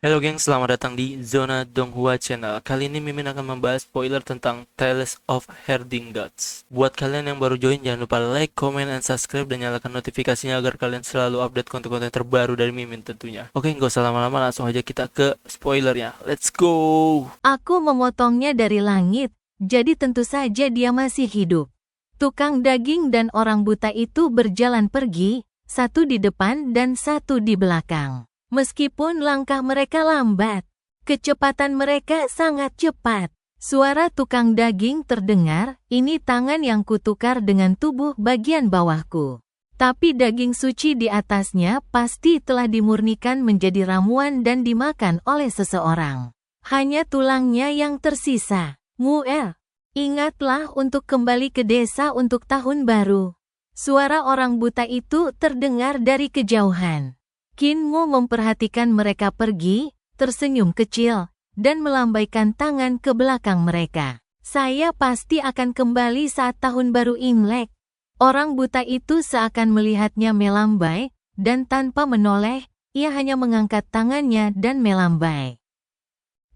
Halo geng, selamat datang di Zona Donghua Channel. Kali ini Mimin akan membahas spoiler tentang Tales of Herding Gods. Buat kalian yang baru join, jangan lupa like, comment, and subscribe, dan nyalakan notifikasinya agar kalian selalu update konten-konten terbaru dari Mimin tentunya. Oke, nggak usah lama-lama, langsung aja kita ke spoilernya. Let's go! Aku memotongnya dari langit, jadi tentu saja dia masih hidup. Tukang daging dan orang buta itu berjalan pergi, satu di depan dan satu di belakang. Meskipun langkah mereka lambat, kecepatan mereka sangat cepat. Suara tukang daging terdengar, ini tangan yang kutukar dengan tubuh bagian bawahku. Tapi daging suci di atasnya pasti telah dimurnikan menjadi ramuan dan dimakan oleh seseorang. Hanya tulangnya yang tersisa. Nguel, ingatlah untuk kembali ke desa untuk tahun baru. Suara orang buta itu terdengar dari kejauhan. Kinmu memperhatikan mereka pergi, tersenyum kecil, dan melambaikan tangan ke belakang mereka. Saya pasti akan kembali saat tahun baru Imlek. Orang buta itu seakan melihatnya melambai, dan tanpa menoleh, ia hanya mengangkat tangannya dan melambai.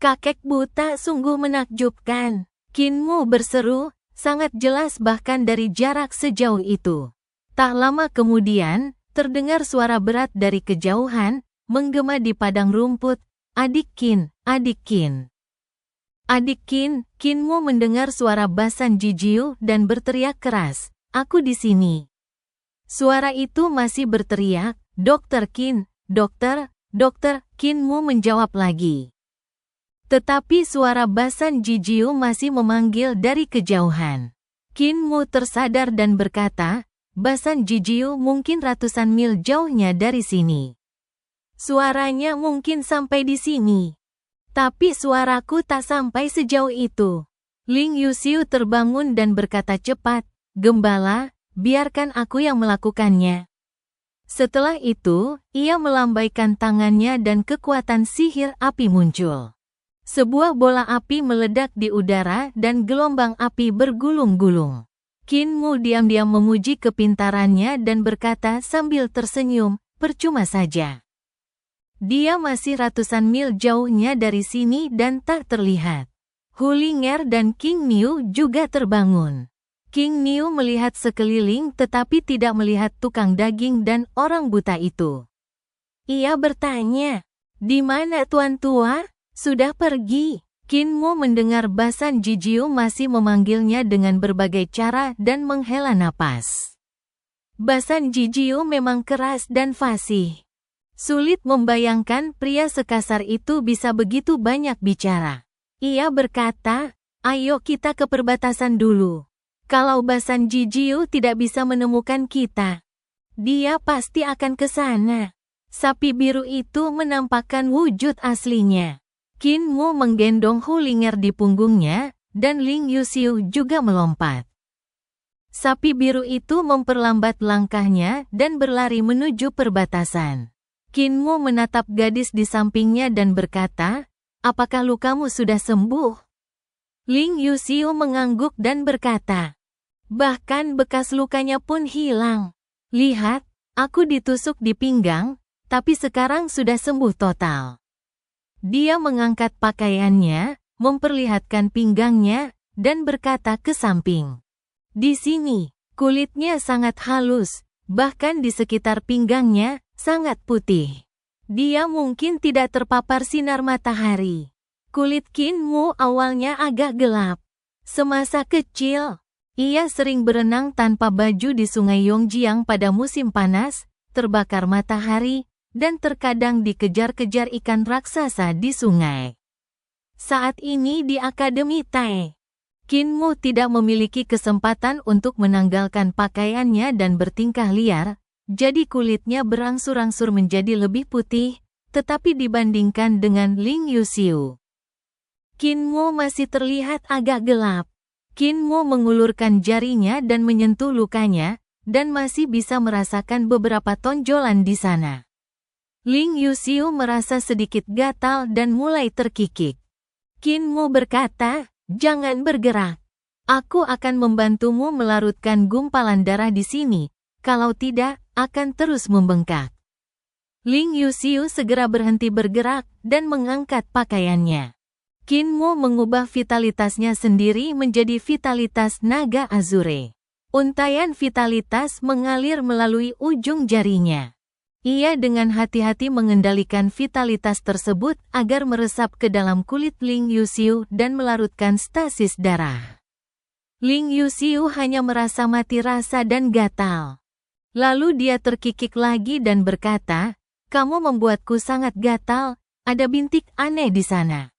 Kakek buta sungguh menakjubkan. Kinmu berseru, sangat jelas bahkan dari jarak sejauh itu. Tak lama kemudian, terdengar suara berat dari kejauhan, menggema di padang rumput, "Adik Kin, adik Kin." Adik Kin, Kinmu mendengar suara Basan Jijiu dan berteriak keras, "Aku di sini." Suara itu masih berteriak, "Dokter Kin, dokter, dokter." Kinmu menjawab lagi. Tetapi suara Basan Jijiu masih memanggil dari kejauhan. Kinmu tersadar dan berkata, "Basan Jijiu mungkin ratusan mil jauhnya dari sini. Suaranya mungkin sampai di sini. Tapi suaraku tak sampai sejauh itu." Ling Yuxiu terbangun dan berkata cepat, "Gembala, biarkan aku yang melakukannya." Setelah itu, ia melambaikan tangannya dan kekuatan sihir api muncul. Sebuah bola api meledak di udara dan gelombang api bergulung-gulung. Kinmu diam-diam memuji kepintarannya dan berkata sambil tersenyum, "Percuma saja. Dia masih ratusan mil jauhnya dari sini dan tak terlihat." Hulinger dan King Niu juga terbangun. King Niu melihat sekeliling tetapi tidak melihat tukang daging dan orang buta itu. Ia bertanya, "Di mana Tuan Tua? Sudah pergi." Kinmu mendengar Basan Jijiu masih memanggilnya dengan berbagai cara dan menghela napas. Basan Jijiu memang keras dan fasih. Sulit membayangkan pria sekasar itu bisa begitu banyak bicara. Ia berkata, "Ayo kita ke perbatasan dulu. Kalau Basan Jijiu tidak bisa menemukan kita, dia pasti akan ke sana." Sapi biru itu menampakkan wujud aslinya. Kinmu menggendong Hulinger di punggungnya, dan Ling Yuxiu juga melompat. Sapi biru itu memperlambat langkahnya dan berlari menuju perbatasan. Kinmu menatap gadis di sampingnya dan berkata, "Apakah lukamu sudah sembuh?" Ling Yuxiu mengangguk dan berkata, "Bahkan bekas lukanya pun hilang. Lihat, aku ditusuk di pinggang, tapi sekarang sudah sembuh total." Dia mengangkat pakaiannya, memperlihatkan pinggangnya, dan berkata ke samping. "Di sini, kulitnya sangat halus, bahkan di sekitar pinggangnya, sangat putih. Dia mungkin tidak terpapar sinar matahari." Kulit Kinmu awalnya agak gelap. Semasa kecil, ia sering berenang tanpa baju di sungai Yongjiang pada musim panas, terbakar matahari, dan terkadang dikejar-kejar ikan raksasa di sungai. Saat ini di Akademi Tai, Kinmu tidak memiliki kesempatan untuk menanggalkan pakaiannya dan bertingkah liar, jadi kulitnya berangsur-angsur menjadi lebih putih, tetapi dibandingkan dengan Ling Yuxiu, Kinmu masih terlihat agak gelap. Kinmu mengulurkan jarinya dan menyentuh lukanya, dan masih bisa merasakan beberapa tonjolan di sana. Ling Yuxiu merasa sedikit gatal dan mulai terkikik. Kinmu berkata, "Jangan bergerak. Aku akan membantumu melarutkan gumpalan darah di sini, kalau tidak, akan terus membengkak." Ling Yuxiu segera berhenti bergerak dan mengangkat pakaiannya. Qin Mu mengubah vitalitasnya sendiri menjadi vitalitas naga azure. Untaian vitalitas mengalir melalui ujung jarinya. Ia dengan hati-hati mengendalikan vitalitas tersebut agar meresap ke dalam kulit Ling Yuxiu dan melarutkan stasis darah. Ling Yuxiu hanya merasa mati rasa dan gatal. Lalu dia terkikik lagi dan berkata, "Kamu membuatku sangat gatal, ada bintik aneh di sana."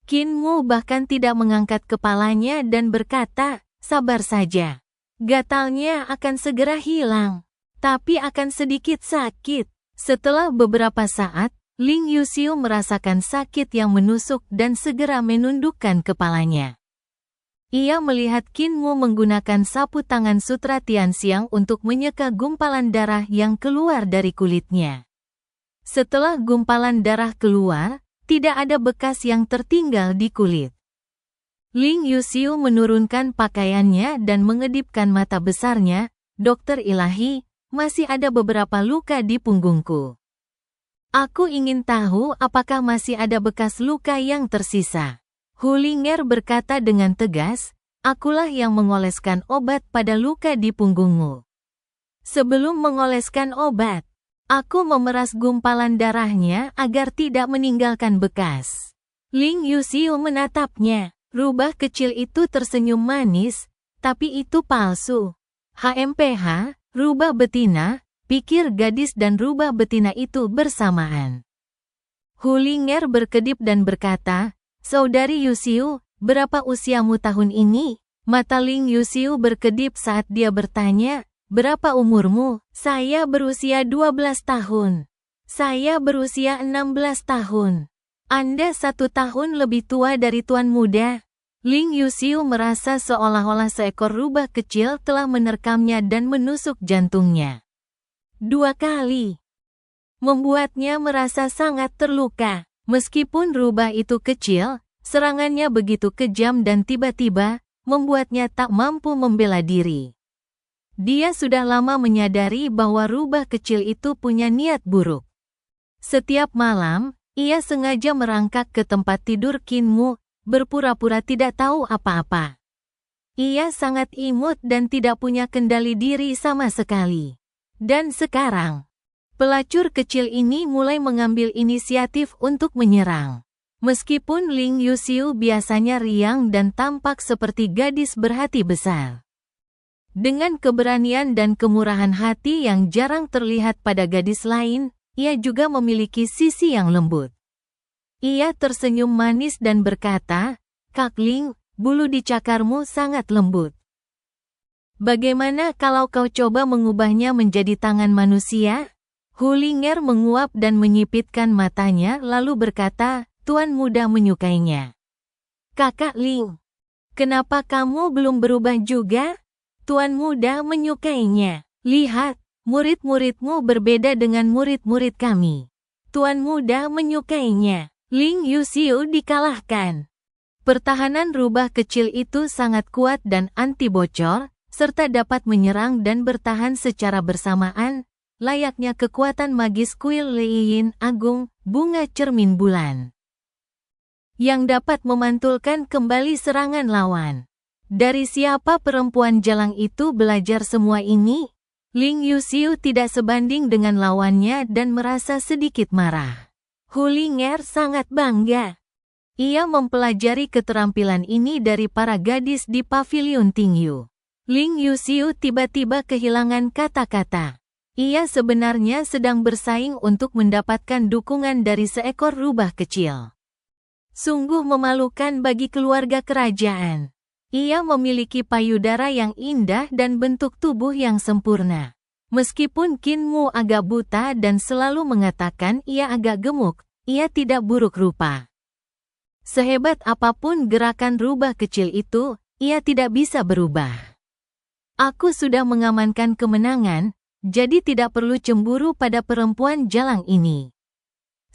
Qin Mu bahkan tidak mengangkat kepalanya dan berkata, "Sabar saja. Gatalnya akan segera hilang, tapi akan sedikit sakit." Setelah beberapa saat, Ling Yuxiu merasakan sakit yang menusuk dan segera menundukkan kepalanya. Ia melihat Qin Mu menggunakan sapu tangan Sutra Tianxiang untuk menyeka gumpalan darah yang keluar dari kulitnya. Setelah gumpalan darah keluar, tidak ada bekas yang tertinggal di kulit. Ling Yuxiu menurunkan pakaiannya dan mengedipkan mata besarnya, "Dokter ilahi, masih ada beberapa luka di punggungku. Aku ingin tahu apakah masih ada bekas luka yang tersisa." Hulinger berkata dengan tegas, "Akulah yang mengoleskan obat pada luka di punggungmu. Sebelum mengoleskan obat, aku memeras gumpalan darahnya agar tidak meninggalkan bekas." Ling Yuxiu menatapnya. Rubah kecil itu tersenyum manis, tapi itu palsu. HMPH, rubah betina, pikir gadis dan rubah betina itu bersamaan. Hulinger berkedip dan berkata, "Saudari Yuxiu, berapa usiamu tahun ini?" Mata Ling Yuxiu berkedip saat dia bertanya, "Berapa umurmu?" "Saya berusia 12 tahun. Saya berusia 16 tahun. Anda 1 tahun lebih tua dari Tuan Muda." Ling Yuxiu merasa seolah-olah seekor rubah kecil telah menerkamnya dan menusuk jantungnya 2 kali. Membuatnya merasa sangat terluka. Meskipun rubah itu kecil, serangannya begitu kejam dan tiba-tiba, membuatnya tak mampu membela diri. Dia sudah lama menyadari bahwa rubah kecil itu punya niat buruk. Setiap malam, ia sengaja merangkak ke tempat tidur Qin Mu, berpura-pura tidak tahu apa-apa. Ia sangat imut dan tidak punya kendali diri sama sekali. Dan sekarang, pelacur kecil ini mulai mengambil inisiatif untuk menyerang. Meskipun Ling Yuxiu biasanya riang dan tampak seperti gadis berhati besar. Dengan keberanian dan kemurahan hati yang jarang terlihat pada gadis lain, ia juga memiliki sisi yang lembut. Ia tersenyum manis dan berkata, "Kak Ling, bulu di cakarmu sangat lembut. Bagaimana kalau kau coba mengubahnya menjadi tangan manusia?" Hulinger menguap dan menyipitkan matanya lalu berkata, "Tuan Muda menyukainya." "Kakak Ling, kenapa kamu belum berubah juga?" "Tuan Muda menyukainya. Lihat, murid-muridmu berbeda dengan murid-murid kami. Tuan Muda menyukainya." Ling Yuxiu dikalahkan. Pertahanan rubah kecil itu sangat kuat dan anti bocor, serta dapat menyerang dan bertahan secara bersamaan, layaknya kekuatan magis kuil Leiyin Agung, bunga cermin bulan, yang dapat memantulkan kembali serangan lawan. Dari siapa perempuan jalang itu belajar semua ini? Ling Yuxiu tidak sebanding dengan lawannya dan merasa sedikit marah. Hulinger sangat bangga. Ia mempelajari keterampilan ini dari para gadis di pavilion Tingyu. Ling Yuxiu tiba-tiba kehilangan kata-kata. Ia sebenarnya sedang bersaing untuk mendapatkan dukungan dari seekor rubah kecil. Sungguh memalukan bagi keluarga kerajaan. Ia memiliki payudara yang indah dan bentuk tubuh yang sempurna. Meskipun Qin Mu agak buta dan selalu mengatakan ia agak gemuk, ia tidak buruk rupa. Sehebat apapun gerakan rubah kecil itu, ia tidak bisa berubah. Aku sudah mengamankan kemenangan, jadi tidak perlu cemburu pada perempuan jalang ini.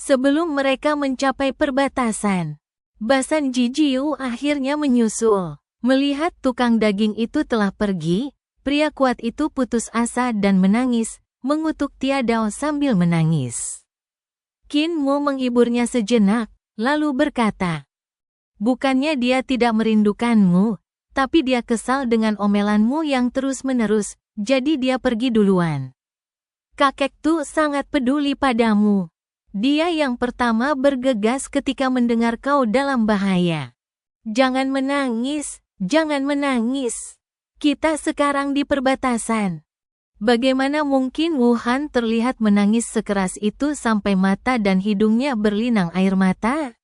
Sebelum mereka mencapai perbatasan, Basan Jijiu akhirnya menyusul. Melihat tukang daging itu telah pergi, pria kuat itu putus asa dan menangis, mengutuk Tiadao sambil menangis. Qin Mu menghiburnya sejenak, lalu berkata, "Bukannya dia tidak merindukanmu, tapi dia kesal dengan omelanmu yang terus-menerus, jadi dia pergi duluan. Kakek Tu sangat peduli padamu. Dia yang pertama bergegas ketika mendengar kau dalam bahaya. Jangan menangis, jangan menangis. Kita sekarang di perbatasan." Bagaimana mungkin Wuhan terlihat menangis sekeras itu sampai mata dan hidungnya berlinang air mata?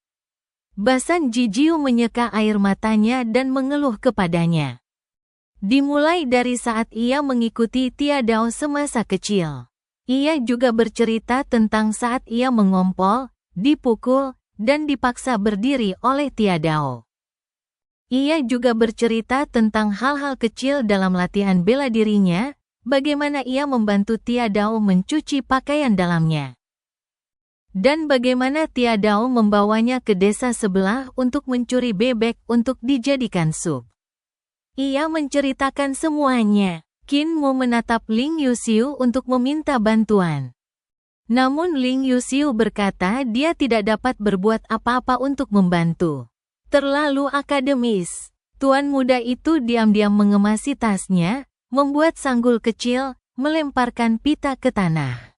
Basan Jijiu menyeka air matanya dan mengeluh kepadanya. Dimulai dari saat ia mengikuti Tiadao semasa kecil. Ia juga bercerita tentang saat ia mengompol, dipukul, dan dipaksa berdiri oleh Tiadao. Ia juga bercerita tentang hal-hal kecil dalam latihan bela dirinya, bagaimana ia membantu Tiadao mencuci pakaian dalamnya. Dan bagaimana Tiadao membawanya ke desa sebelah untuk mencuri bebek untuk dijadikan sup. Ia menceritakan semuanya. Qin Mu menatap Ling Yuxiu untuk meminta bantuan. Namun Ling Yuxiu berkata dia tidak dapat berbuat apa-apa untuk membantu. Terlalu akademis. Tuan muda itu diam-diam mengemasi tasnya, membuat sanggul kecil, melemparkan pita ke tanah.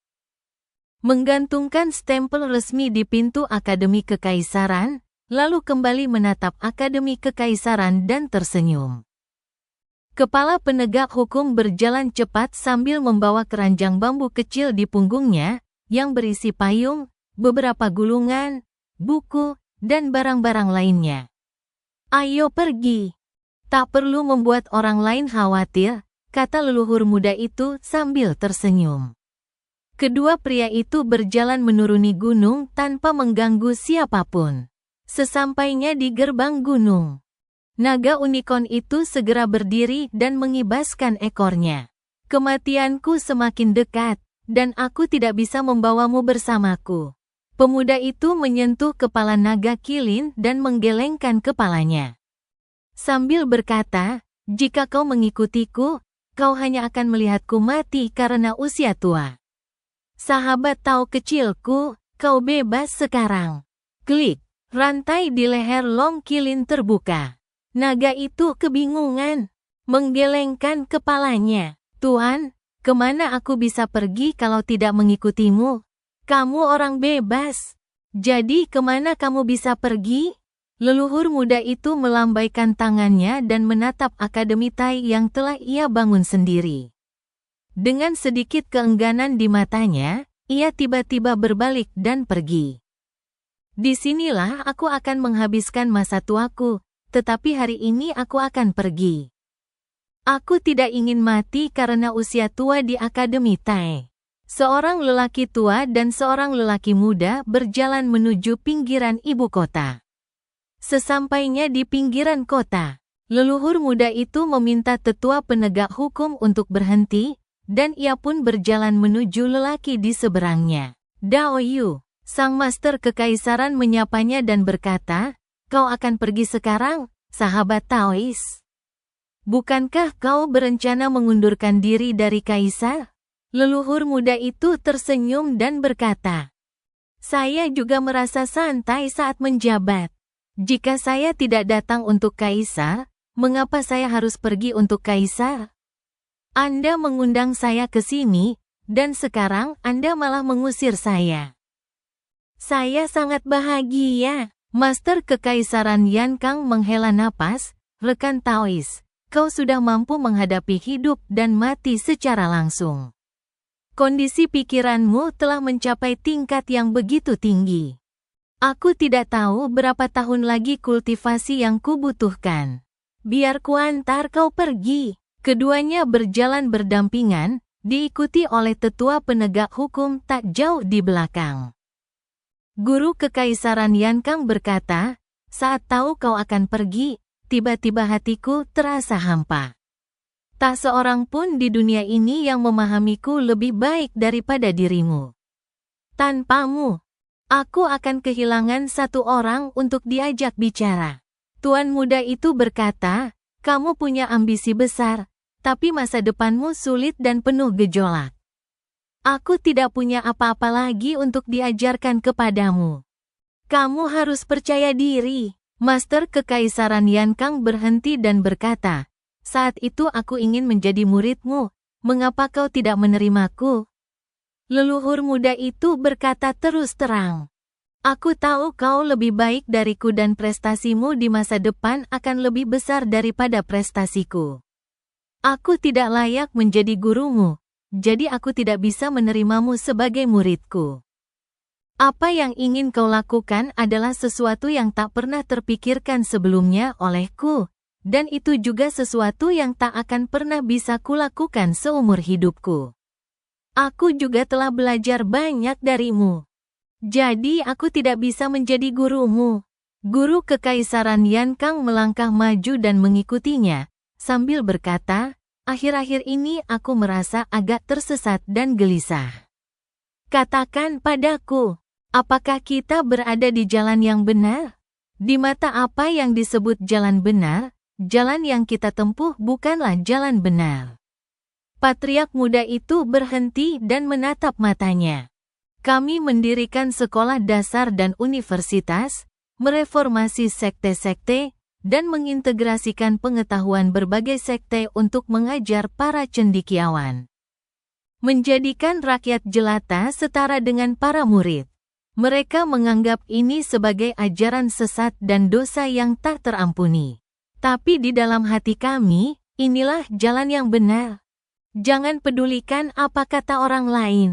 Menggantungkan stempel resmi di pintu Akademi Kekaisaran, lalu kembali menatap Akademi Kekaisaran dan tersenyum. Kepala penegak hukum berjalan cepat sambil membawa keranjang bambu kecil di punggungnya, yang berisi payung, beberapa gulungan, buku, dan barang-barang lainnya. "Ayo pergi. Tak perlu membuat orang lain khawatir," kata leluhur muda itu sambil tersenyum. Kedua pria itu berjalan menuruni gunung tanpa mengganggu siapapun. Sesampainya di gerbang gunung, naga unicorn itu segera berdiri dan mengibaskan ekornya. "Kematianku semakin dekat, dan aku tidak bisa membawamu bersamaku." Pemuda itu menyentuh kepala naga kilin dan menggelengkan kepalanya. Sambil berkata, "Jika kau mengikutiku, kau hanya akan melihatku mati karena usia tua. Sahabat Tao kecilku, kau bebas sekarang." Klik, rantai di leher Long Kilin terbuka. Naga itu kebingungan, menggelengkan kepalanya. "Tuan, kemana aku bisa pergi kalau tidak mengikutimu? Kamu orang bebas. Jadi kemana kamu bisa pergi?" Leluhur muda itu melambaikan tangannya dan menatap Akademi Tai yang telah ia bangun sendiri. Dengan sedikit keengganan di matanya, ia tiba-tiba berbalik dan pergi. "Disinilah aku akan menghabiskan masa tuaku, tetapi hari ini aku akan pergi. Aku tidak ingin mati karena usia tua di Akademi Tai." Seorang lelaki tua dan seorang lelaki muda berjalan menuju pinggiran ibu kota. Sesampainya di pinggiran kota, leluhur muda itu meminta tetua penegak hukum untuk berhenti, dan ia pun berjalan menuju lelaki di seberangnya. "Dao Yu," sang master kekaisaran menyapanya dan berkata, "Kau akan pergi sekarang, sahabat Taois? Bukankah kau berencana mengundurkan diri dari kaisar?" Leluhur muda itu tersenyum dan berkata, "Saya juga merasa santai saat menjabat. Jika saya tidak datang untuk kaisar, mengapa saya harus pergi untuk kaisar? Anda mengundang saya ke sini, dan sekarang Anda malah mengusir saya. Saya sangat bahagia." Master Kekaisaran Yan Kang menghela napas, "Rekan Taois, kau sudah mampu menghadapi hidup dan mati secara langsung. Kondisi pikiranmu telah mencapai tingkat yang begitu tinggi. Aku tidak tahu berapa tahun lagi kultivasi yang kubutuhkan. Biar kuantar kau pergi." Keduanya berjalan berdampingan, diikuti oleh tetua penegak hukum tak jauh di belakang. Guru Kekaisaran Yan Kang berkata, "Saat tahu kau akan pergi, tiba-tiba hatiku terasa hampa. Tak seorang pun di dunia ini yang memahamiku lebih baik daripada dirimu. Tanpamu, aku akan kehilangan satu orang untuk diajak bicara." Tuan muda itu berkata, "Kamu punya ambisi besar, tapi masa depanmu sulit dan penuh gejolak. Aku tidak punya apa-apa lagi untuk diajarkan kepadamu. Kamu harus percaya diri. Master Kekaisaran Yankang berhenti dan berkata, "Saat itu aku ingin menjadi muridmu. Mengapa kau tidak menerimaku?" Leluhur muda itu berkata terus terang, "Aku tahu kau lebih baik dariku dan prestasimu di masa depan akan lebih besar daripada prestasiku. Aku tidak layak menjadi gurumu, jadi aku tidak bisa menerimamu sebagai muridku. Apa yang ingin kau lakukan adalah sesuatu yang tak pernah terpikirkan sebelumnya olehku, dan itu juga sesuatu yang tak akan pernah bisa kulakukan seumur hidupku. Aku juga telah belajar banyak darimu. Jadi aku tidak bisa menjadi gurumu." Guru Kekaisaran Yankang melangkah maju dan mengikutinya, sambil berkata, "Akhir-akhir ini aku merasa agak tersesat dan gelisah. Katakan padaku, apakah kita berada di jalan yang benar? Di mata apa yang disebut jalan benar, jalan yang kita tempuh bukanlah jalan benar." Patriark muda itu berhenti dan menatap matanya. "Kami mendirikan sekolah dasar dan universitas, mereformasi sekte-sekte, dan mengintegrasikan pengetahuan berbagai sekte untuk mengajar para cendekiawan. Menjadikan rakyat jelata setara dengan para murid. Mereka menganggap ini sebagai ajaran sesat dan dosa yang tak terampuni. Tapi di dalam hati kami, inilah jalan yang benar. Jangan pedulikan apa kata orang lain.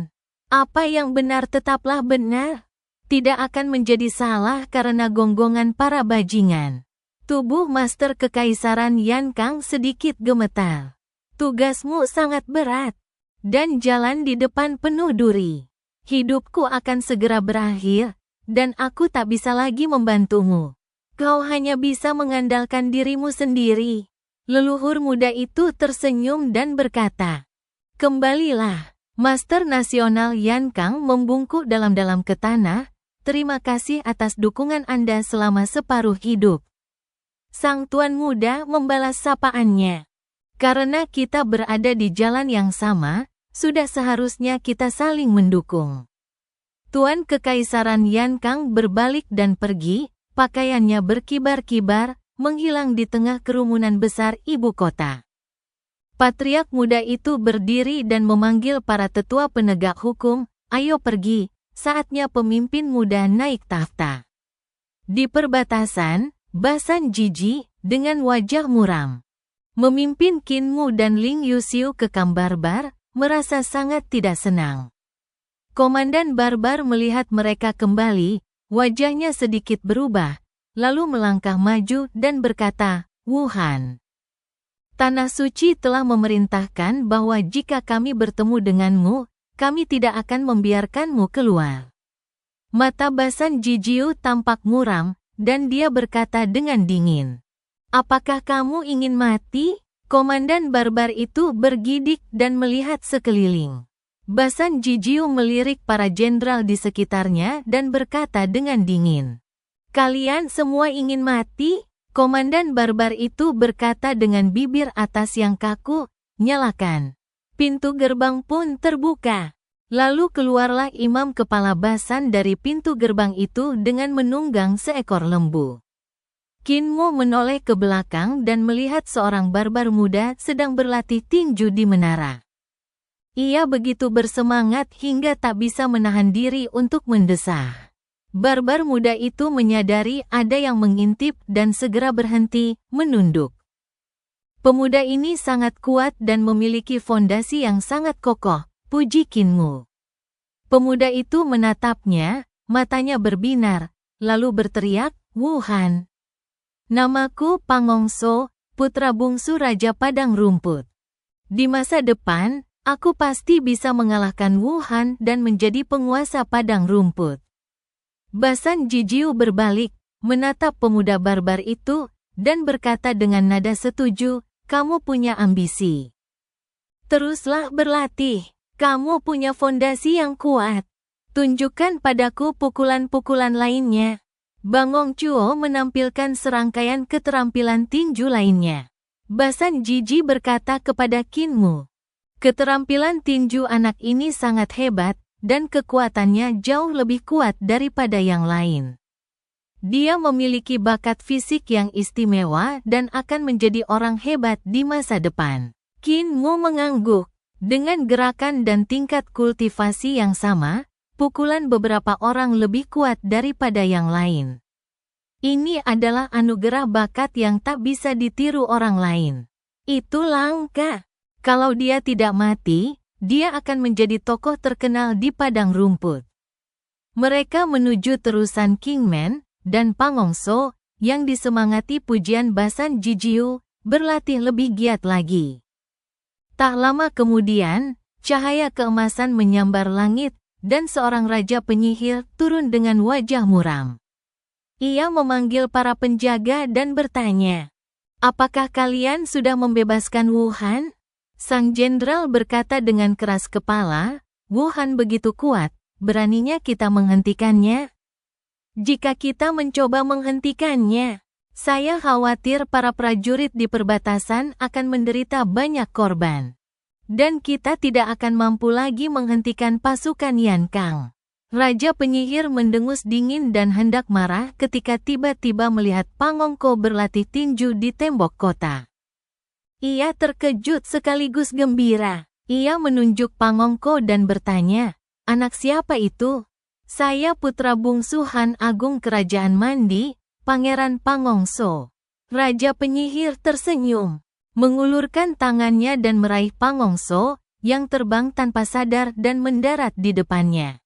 Apa yang benar tetaplah benar. Tidak akan menjadi salah karena gonggongan para bajingan." Tubuh Master Kekaisaran Yankang sedikit gemetar. "Tugasmu sangat berat. Dan jalan di depan penuh duri. Hidupku akan segera berakhir, dan aku tak bisa lagi membantumu. Kau hanya bisa mengandalkan dirimu sendiri." Leluhur muda itu tersenyum dan berkata, "Kembalilah." Master Nasional Yankang membungkuk dalam-dalam ke tanah, "Terima kasih atas dukungan Anda selama separuh hidup." Sang tuan muda membalas sapaannya. "Karena kita berada di jalan yang sama, sudah seharusnya kita saling mendukung." Tuan Kekaisaran Yankang berbalik dan pergi, pakaiannya berkibar-kibar, menghilang di tengah kerumunan besar ibu kota. Patriark muda itu berdiri dan memanggil para tetua penegak hukum, "Ayo pergi, saatnya pemimpin muda naik tahta." Di perbatasan, Basan Jiji, dengan wajah muram, memimpin Qin Mu dan Ling Yuxiu ke kamp barbar, merasa sangat tidak senang. Komandan barbar melihat mereka kembali, wajahnya sedikit berubah, lalu melangkah maju dan berkata, "Wuhan, Tanah Suci telah memerintahkan bahwa jika kami bertemu denganmu, kami tidak akan membiarkanmu keluar." Mata Basan Jijiu tampak muram, dan dia berkata dengan dingin, "Apakah kamu ingin mati?" Komandan barbar itu bergidik dan melihat sekeliling. Basan Jijiu melirik para jenderal di sekitarnya dan berkata dengan dingin, "Kalian semua ingin mati?" Komandan barbar itu berkata dengan bibir atas yang kaku, "Nyalakan." Pintu gerbang pun terbuka. Lalu keluarlah imam kepala Basan dari pintu gerbang itu dengan menunggang seekor lembu. Qin Mu menoleh ke belakang dan melihat seorang barbar muda sedang berlatih tinju di menara. Ia begitu bersemangat hingga tak bisa menahan diri untuk mendesah. Barbar muda itu menyadari ada yang mengintip dan segera berhenti, menunduk. Pemuda ini sangat kuat dan memiliki fondasi yang sangat kokoh, puji Qin Mu. Pemuda itu menatapnya, matanya berbinar, lalu berteriak, "Wuhan. Namaku Pangongso, putra bungsu Raja Padang Rumput. Di masa depan, aku pasti bisa mengalahkan Wuhan dan menjadi penguasa Padang Rumput." Basan Jijiu berbalik, menatap pemuda barbar itu, dan berkata dengan nada setuju, "Kamu punya ambisi. Teruslah berlatih. Kamu punya fondasi yang kuat. Tunjukkan padaku pukulan-pukulan lainnya." Bangong Chuo menampilkan serangkaian keterampilan tinju lainnya. Basan Jiji berkata kepada Qin Mu, Keterampilan tinju anak ini sangat hebat, dan kekuatannya jauh lebih kuat daripada yang lain. Dia memiliki bakat fisik yang istimewa dan akan menjadi orang hebat di masa depan. Qin Mu mengangguk. Dengan gerakan dan tingkat kultivasi yang sama, pukulan beberapa orang lebih kuat daripada yang lain. Ini adalah anugerah bakat yang tak bisa ditiru orang lain. Itu langka. Kalau dia tidak mati, dia akan menjadi tokoh terkenal di padang rumput. Mereka menuju terusan Kingman dan Pangongso yang disemangati pujian Basan Jijiu, berlatih lebih giat lagi. Tak lama kemudian, cahaya keemasan menyambar langit dan seorang raja penyihir turun dengan wajah muram. Ia memanggil para penjaga dan bertanya, "Apakah kalian sudah membebaskan Wuhan?" Sang jenderal berkata dengan keras kepala, "Wuhan begitu kuat, beraninya kita menghentikannya? Jika kita mencoba menghentikannya, saya khawatir para prajurit di perbatasan akan menderita banyak korban. Dan kita tidak akan mampu lagi menghentikan pasukan Yan Kang." Raja penyihir mendengus dingin dan hendak marah ketika tiba-tiba melihat Pangongko berlatih tinju di tembok kota. Ia terkejut sekaligus gembira. Ia menunjuk Pangongko dan bertanya, "Anak siapa itu?" "Saya putra bungsu Han Agung Kerajaan Mandi, Pangeran Pangongso." Raja penyihir tersenyum, mengulurkan tangannya dan meraih Pangongso, yang terbang tanpa sadar dan mendarat di depannya.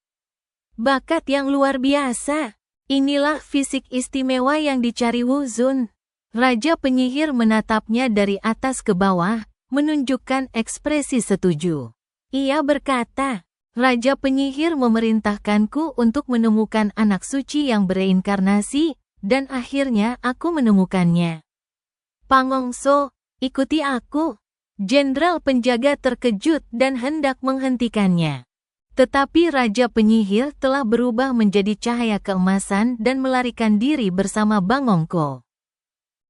Bakat yang luar biasa. Inilah fisik istimewa yang dicari Wu Zun. Raja penyihir menatapnya dari atas ke bawah, menunjukkan ekspresi setuju. Ia berkata, "Raja penyihir memerintahkanku untuk menemukan anak suci yang bereinkarnasi, dan akhirnya aku menemukannya. Pangongso, ikuti aku." Jenderal penjaga terkejut dan hendak menghentikannya. Tetapi Raja penyihir telah berubah menjadi cahaya keemasan dan melarikan diri bersama Bangongko.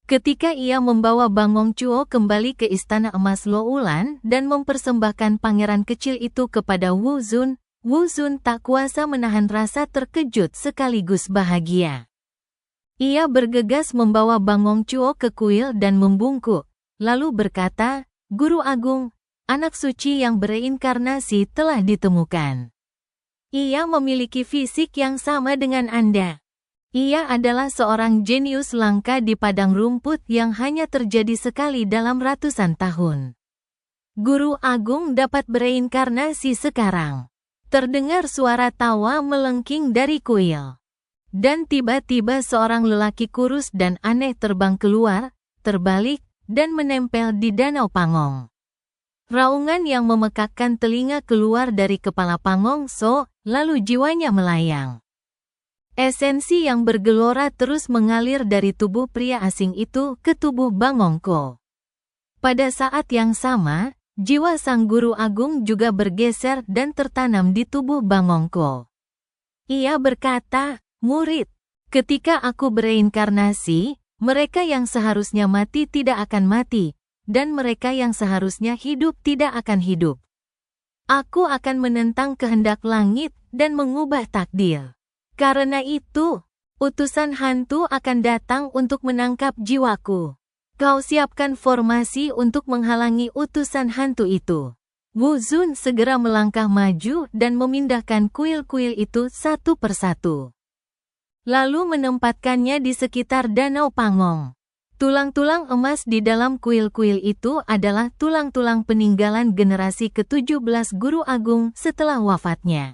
Ketika ia membawa Bangongcuo kembali ke Istana Emas Loulan dan mempersembahkan pangeran kecil itu kepada Wu Zun tak kuasa menahan rasa terkejut sekaligus bahagia. Ia bergegas membawa Bangongcuo ke kuil dan membungkuk, lalu berkata, "Guru Agung, anak suci yang bereinkarnasi telah ditemukan. Ia memiliki fisik yang sama dengan Anda. Ia adalah seorang jenius langka di padang rumput yang hanya terjadi sekali dalam ratusan tahun. Guru Agung dapat bereinkarnasi sekarang." Terdengar suara tawa melengking dari kuil. Dan tiba-tiba seorang lelaki kurus dan aneh terbang keluar, terbalik, dan menempel di Danau Pangong. Raungan yang memekakkan telinga keluar dari kepala Pangongso, lalu jiwanya melayang. Esensi yang bergelora terus mengalir dari tubuh pria asing itu ke tubuh Bangongko. Pada saat yang sama, jiwa sang guru agung juga bergeser dan tertanam di tubuh Bangongko. Ia berkata, "Murid, ketika aku bereinkarnasi, mereka yang seharusnya mati tidak akan mati, dan mereka yang seharusnya hidup tidak akan hidup. Aku akan menentang kehendak langit dan mengubah takdir. Karena itu, utusan hantu akan datang untuk menangkap jiwaku. Kau siapkan formasi untuk menghalangi utusan hantu itu." Wu Zun segera melangkah maju dan memindahkan kuil-kuil itu satu persatu. Lalu menempatkannya di sekitar Danau Pangong. Tulang-tulang emas di dalam kuil-kuil itu adalah tulang-tulang peninggalan generasi ke-17 Guru Agung setelah wafatnya,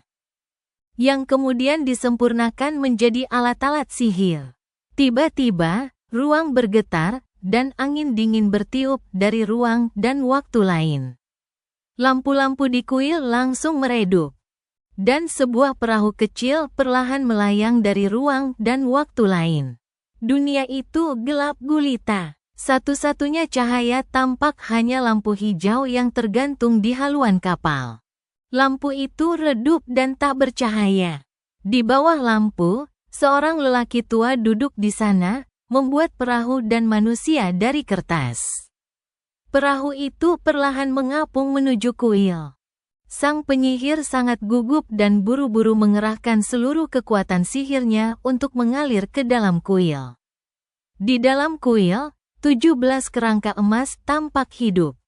yang kemudian disempurnakan menjadi alat-alat sihir. Tiba-tiba, ruang bergetar, dan angin dingin bertiup dari ruang dan waktu lain. Lampu-lampu di kuil langsung meredup. Dan sebuah perahu kecil perlahan melayang dari ruang dan waktu lain. Dunia itu gelap gulita. Satu-satunya cahaya tampak hanya lampu hijau yang tergantung di haluan kapal. Lampu itu redup dan tak bercahaya. Di bawah lampu, seorang lelaki tua duduk di sana, membuat perahu dan manusia dari kertas. Perahu itu perlahan mengapung menuju kuil. Sang penyihir sangat gugup dan buru-buru mengerahkan seluruh kekuatan sihirnya untuk mengalir ke dalam kuil. Di dalam kuil, 17 kerangka emas tampak hidup,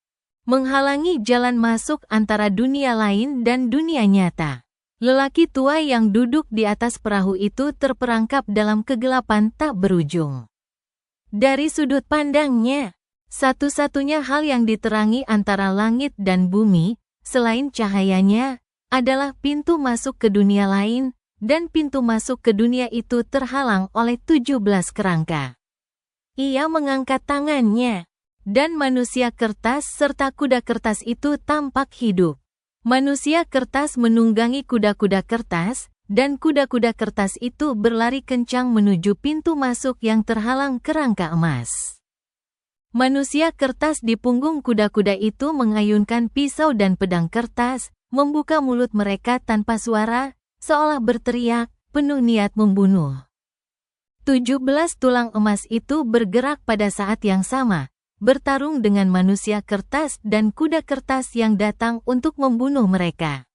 menghalangi jalan masuk antara dunia lain dan dunia nyata. Lelaki tua yang duduk di atas perahu itu terperangkap dalam kegelapan tak berujung. Dari sudut pandangnya, satu-satunya hal yang diterangi antara langit dan bumi, selain cahayanya, adalah pintu masuk ke dunia lain, dan pintu masuk ke dunia itu terhalang oleh 17 kerangka. Ia mengangkat tangannya, dan manusia kertas serta kuda kertas itu tampak hidup. Manusia kertas menunggangi kuda-kuda kertas, dan kuda-kuda kertas itu berlari kencang menuju pintu masuk yang terhalang kerangka emas. Manusia kertas di punggung kuda-kuda itu mengayunkan pisau dan pedang kertas, membuka mulut mereka tanpa suara, seolah berteriak, penuh niat membunuh. 17 tulang emas itu bergerak pada saat yang sama, bertarung dengan manusia kertas dan kuda kertas yang datang untuk membunuh mereka.